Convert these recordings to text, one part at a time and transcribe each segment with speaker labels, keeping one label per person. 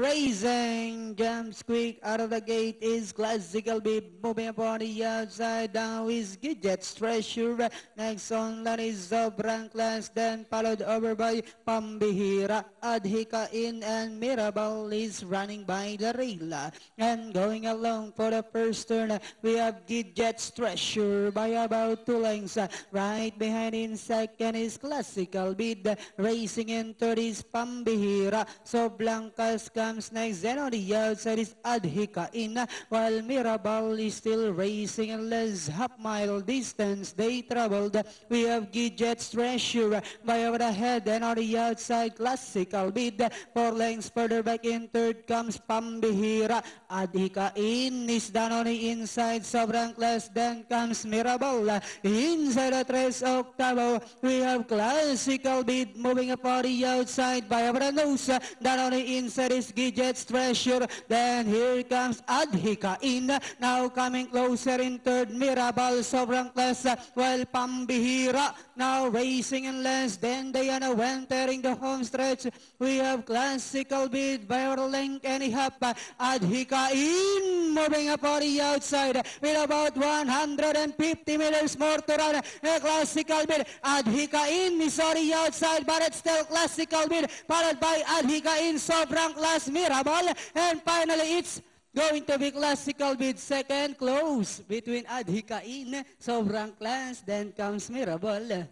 Speaker 1: racing, jumps quick out of the gate is Classical Beat, moving upon the outside, now is Gidget's Treasure, next on line is Sobrang Class, then followed over by Pambihira, Adhika in, and Mirabal is running by the rail, and going along for the first turn, we have Gidget's Treasure by about 2 lengths, right behind in second is Classical Beat, racing in third is Pambihira, so Blancas comes next, then on the outside is Adhika in, while Mirabal is still racing in less half-mile distance they traveled. We have Gidget's Treasure by over the head, and on the outside Classical Beat, 4 lengths further back in third comes Pambihira, Adhika in is down on the inside, Sobrang Class, then comes Mirabal, inside the Tres Octavo, we have Classical Beat moving upon the outside by over the nose, down on the inside is Gidget's Treasure, then here comes Adhika in, now coming closer in third, Mirabal, Sobrang Class, while Pambihira now racing in less, then Diana entering the home stretch, we have Classical Beat by over length and a half, Adhika in, moving upon the outside with about 150 meters more to run, Classical Beat, Adhika in is on the outside, but it's still Classical Beat, followed by Adhika in, Sobrang Class, Mirabal, and finally it's going to be Classical Beat second, close between Adhika in, Sobrang Class, then comes Mirabal.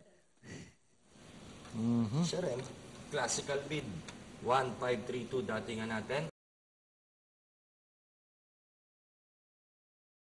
Speaker 2: Sir, Classical Beat 1532 datingan natin.